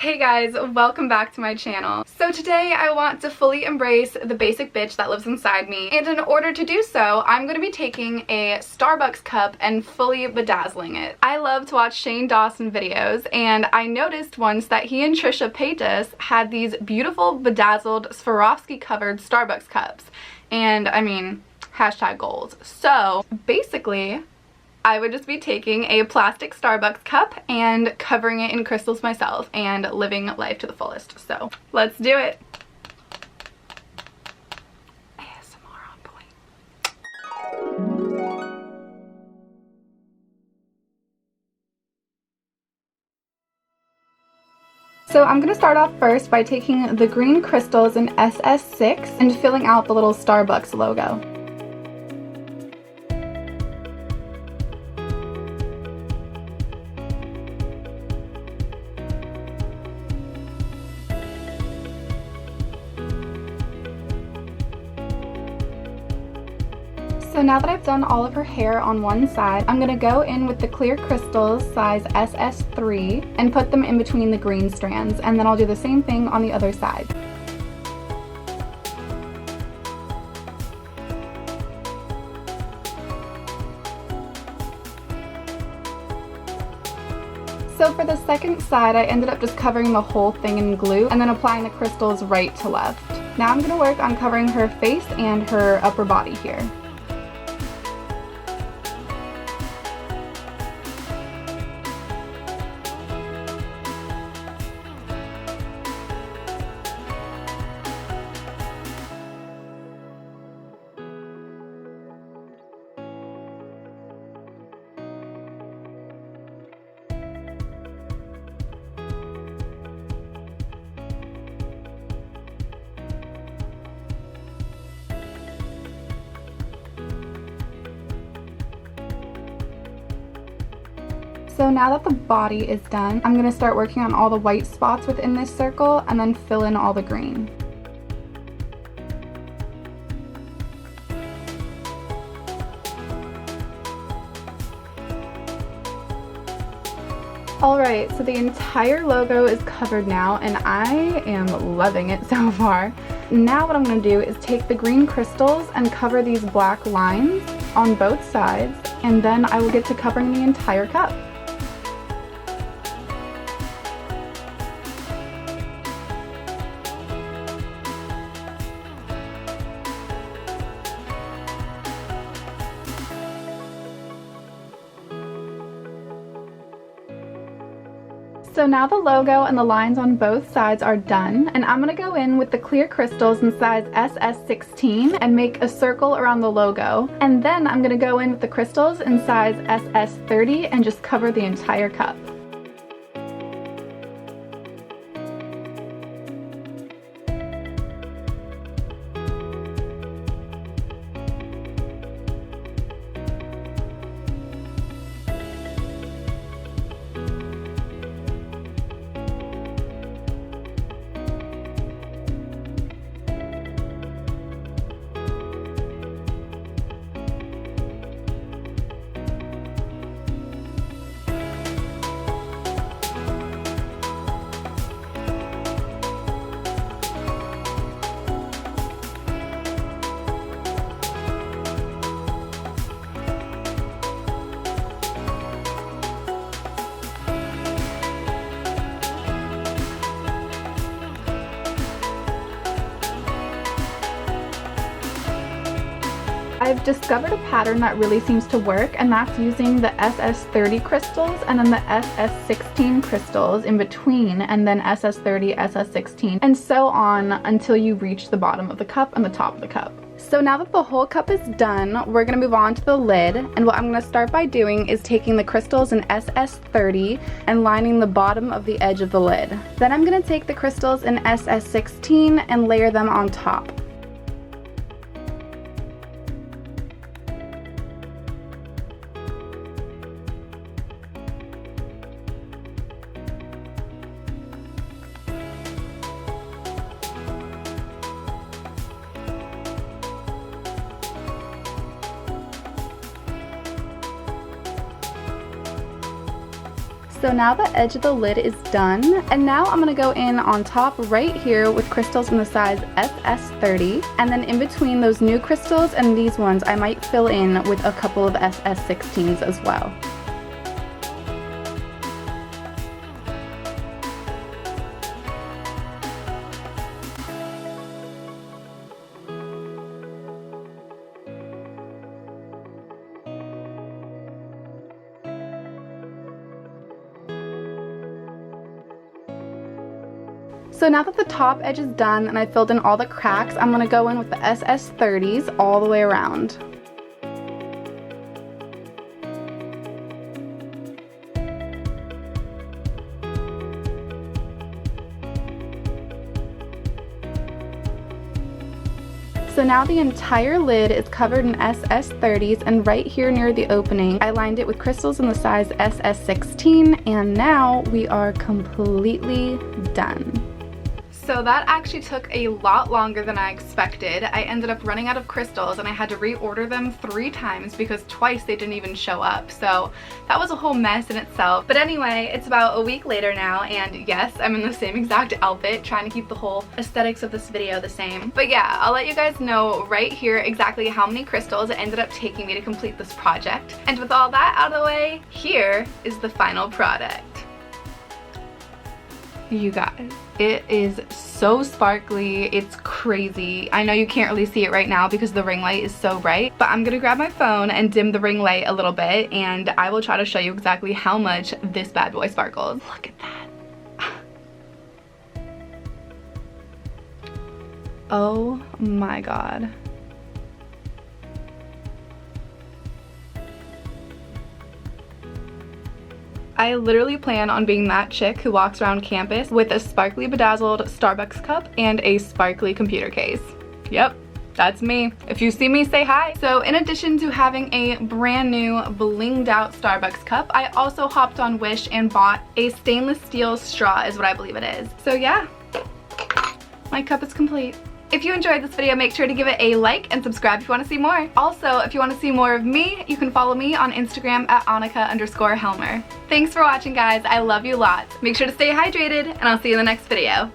Hey guys, welcome back to my channel. So today I want to fully embrace the basic bitch that lives inside me, and in order to do so, I'm going to be taking a Starbucks cup and fully bedazzling it. I love to watch Shane Dawson videos, and I noticed once that he and Trisha Paytas had these beautiful bedazzled Swarovski covered Starbucks cups, and I mean, hashtag goals. So basically, I would just be taking a plastic Starbucks cup and covering it in crystals myself and living life to the fullest. So let's do it. ASMR on point. So I'm going to start off first by taking the green crystals in SS6 and filling out the little Starbucks logo. So now that I've done all of her hair on one side, I'm going to go in with the clear crystals size SS3 and put them in between the green strands, and then I'll do the same thing on the other side. So for the second side, I ended up just covering the whole thing in glue and then applying the crystals right to left. Now I'm going to work on covering her face and her upper body here. So now that the body is done, I'm going to start working on all the white spots within this circle and then fill in all the green. Alright, so the entire logo is covered now and I am loving it so far. Now what I'm going to do is take the green crystals and cover these black lines on both sides, and then I will get to covering the entire cup. So now the logo and the lines on both sides are done, and I'm going to go in with the clear crystals in size SS16 and make a circle around the logo, and then I'm going to go in with the crystals in size SS30 and just cover the entire cup. I've discovered a pattern that really seems to work, and that's using the SS30 crystals and then the SS16 crystals in between, and then SS30, SS16, and so on until you reach the bottom of the cup and the top of the cup. So now that the whole cup is done, we're going to move on to the lid, and what I'm going to start by doing is taking the crystals in SS30 and lining the bottom of the edge of the lid. Then I'm going to take the crystals in SS16 and layer them on top. So now the edge of the lid is done, and now I'm gonna go in on top right here with crystals in the size SS30, and then in between those new crystals and these ones, I might fill in with a couple of SS16s as well. So now that the top edge is done and I filled in all the cracks, I'm going to go in with the SS30s all the way around. So now the entire lid is covered in SS30s, and right here near the opening, I lined it with crystals in the size SS16, and now we are completely done. So that actually took a lot longer than I expected. I ended up running out of crystals and I had to reorder them 3 times because twice they didn't even show up. So that was a whole mess in itself. But anyway, it's about a week later now, and yes, I'm in the same exact outfit, trying to keep the whole aesthetics of this video the same. But yeah, I'll let you guys know right here exactly how many crystals it ended up taking me to complete this project. And with all that out of the way, here is the final product. You guys, it is so sparkly, it's crazy. I know you can't really see it right now because the ring light is so bright, but I'm gonna grab my phone and dim the ring light a little bit, and I will try to show you exactly how much this bad boy sparkles. Look at that. Oh my god. I literally plan on being that chick who walks around campus with a sparkly bedazzled Starbucks cup and a sparkly computer case. Yep, that's me. If you see me, say hi. So in addition to having a brand new blinged out Starbucks cup, I also hopped on Wish and bought a stainless steel straw, is what I believe it is. So yeah, my cup is complete. If you enjoyed this video, make sure to give it a like and subscribe if you want to see more. Also, if you want to see more of me, you can follow me on Instagram at Annika_Helmer. Thanks for watching, guys. I love you lots. Make sure to stay hydrated, and I'll see you in the next video.